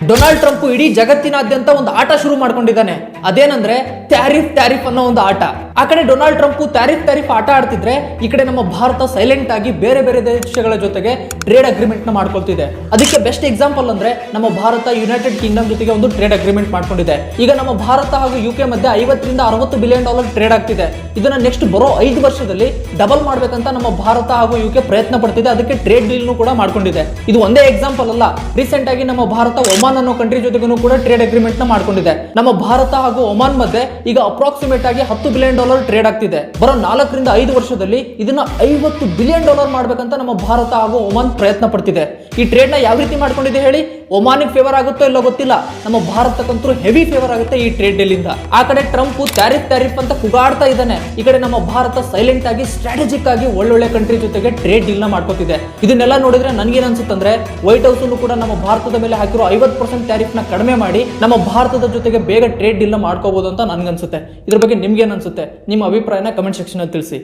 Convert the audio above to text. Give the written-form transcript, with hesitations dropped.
Donald Trump ಇಡೀ ಜಗತ್ತಿನಾದ್ಯಂತ ಒಂದು ಆಟ ಶುರು ಮಾಡ್ಕೊಂಡಿದ್ದಾನೆ. ಅದೇನಂದ್ರೆ ಟ್ಯಾರಿಫ್ ಅನ್ನೋ ಒಂದು ಆಟ. ಆ ಕಡೆ ಡೊನಾಲ್ಡ್ ಟ್ರಂಪ್ ಟ್ಯಾರಿಫ್ ಆಟ ಆಡ್ತಿದ್ರೆ, ಈ ಕಡೆ ನಮ್ಮ ಭಾರತ ಸೈಲೆಂಟ್ ಆಗಿ ಬೇರೆ ಬೇರೆ ದೇಶಗಳ ಜೊತೆಗೆ ಟ್ರೇಡ್ ಅಗ್ರಿಮೆಂಟ್ ನ ಮಾಡ್ಕೊಳ್ತಿದೆ. ಅದಕ್ಕೆ ಬೆಸ್ಟ್ ಎಕ್ಸಾಂಪಲ್ ಅಂದ್ರೆ ನಮ್ಮ ಭಾರತ ಯುನೈಟೆಡ್ ಕಿಂಗ್ಡಮ್ ಜೊತೆಗೆ ಒಂದು ಟ್ರೇಡ್ ಅಗ್ರಿಮೆಂಟ್ ಮಾಡ್ಕೊಂಡಿದೆ. ಈಗ ನಮ್ಮ ಭಾರತ ಹಾಗೂ ಯುಕೆ ಮಧ್ಯೆ $50 ರಿಂದ $60 ಬಿಲಿಯನ್ ಟ್ರೇಡ್ ಆಗ್ತಿದೆ. ಇದನ್ನ ನೆಕ್ಸ್ಟ್ ಬರೋ 5 ವರ್ಷದಲ್ಲಿ ಡಬಲ್ ಮಾಡ್ಬೇಕಂತ ನಮ್ಮ ಭಾರತ ಹಾಗೂ ಯುಕೆ ಪ್ರಯತ್ನ ಪಡ್ತಿದೆ. ಅದಕ್ಕೆ ಟ್ರೇಡ್ ಡೀಲ್ ಕೂಡ ಮಾಡ್ಕೊಂಡಿದೆ. ಇದು ಒಂದೇ ಎಕ್ಸಾಂಪಲ್ ಅಲ್ಲ. ರೀಸೆಂಟ್ ಆಗಿ ನಮ್ಮ ಭಾರತ ಒಮಾನ್ ಅನ್ನೋ ಕಂಟ್ರಿ ಜೊತೆಗೂ ಕೂಡ ಟ್ರೇಡ್ ಅಗ್ರಿಮೆಂಟ್ ನ ಮಾಡ್ಕೊಂಡಿದೆ. ನಮ್ಮ ಭಾರತ ಹಾಗೂ ಒಮಾನ್ ಮಧ್ಯೆ ಈಗ ಅಪ್ರಾಕ್ಸಿಮೇಟ್ ಆಗಿ $10 ಬಿಲಿಯನ್ ಟ್ರೇಡ್ ಆಗ್ತಿದೆ. ಬರೋ 4 ರಿಂದ 5 ವರ್ಷದಲ್ಲಿ ಇದನ್ನ $50 ಬಿಲಿಯನ್ ಮಾಡ್ಬೇಕಂತ ನಮ್ಮ ಭಾರತ ಹಾಗೂ ಒಮಾನ್ ಪ್ರಯತ್ನ ಪಡ್ತಿದೆ. ಈ ಟ್ರೇಡ್ ನ ಯಾವ ರೀತಿ ಮಾಡ್ಕೊಂಡಿದೆ ಹೇಳಿ? ಒಮಾನಿಗೆ ಫೇವರ್ ಆಗುತ್ತೋ ಇಲ್ಲೋ ಗೊತ್ತಿಲ್ಲ, ನಮ್ಮ ಭಾರತಕ್ಕಂತೂ ಹೆವಿ ಫೇವರ್ ಆಗುತ್ತೆ ಈ ಟ್ರೇಡ್ ಡೀಲ್ ಇಂದ. ಆ ಕಡೆ ಟ್ರಂಪ್ ಟ್ಯಾರಿಫ್ ಅಂತ ಕುಗಾಡ್ತಾ ಇದ್ದಾನೆ. ಈ ಕಡೆ ನಮ್ಮ ಭಾರತ ಸೈಲೆಂಟ್ ಆಗಿ ಸ್ಟ್ರಾಟಜಿಕ್ ಆಗಿ ಒಳ್ಳೊಳ್ಳೆ ಕಂಟ್ರಿ ಜೊತೆಗೆ ಟ್ರೇಡ್ ಡೀಲ್ ನ ಮಾಡ್ಕೋತಿದೆ. ಇದನ್ನೆಲ್ಲ ನೋಡಿದ್ರೆ ನನ್ಗೇನ್ ಅನ್ಸುತ್ತಂದ್ರೆ, ವೈಟ್ ಹೌಸ್ ಕೂಡ ನಮ್ಮ ಭಾರತದ ಮೇಲೆ ಹಾಕಿರೋ 50% ಟ್ಯಾರಿಫ್ ನ ಕಡಿಮೆ ಮಾಡಿ ನಮ್ಮ ಭಾರತದ ಜೊತೆಗೆ ಬೇಗ ಟ್ರೇಡ್ ಡೀಲ್ ನ ಮಾಡ್ಕೋಬಹುದು ಅಂತ ನನ್ಗನ್ಸುತ್ತೆ. ಇದ್ರ ಬಗ್ಗೆ ನಿಮ್ಗೆ ಏನ್ ಅನ್ಸುತ್ತೆ? ನಿಮ್ಮ ಅಭಿಪ್ರಾಯನ ಕಮೆಂಟ್ ಸೆಕ್ಷನ್ ಅಲ್ಲಿ ತಿಳಿಸಿ.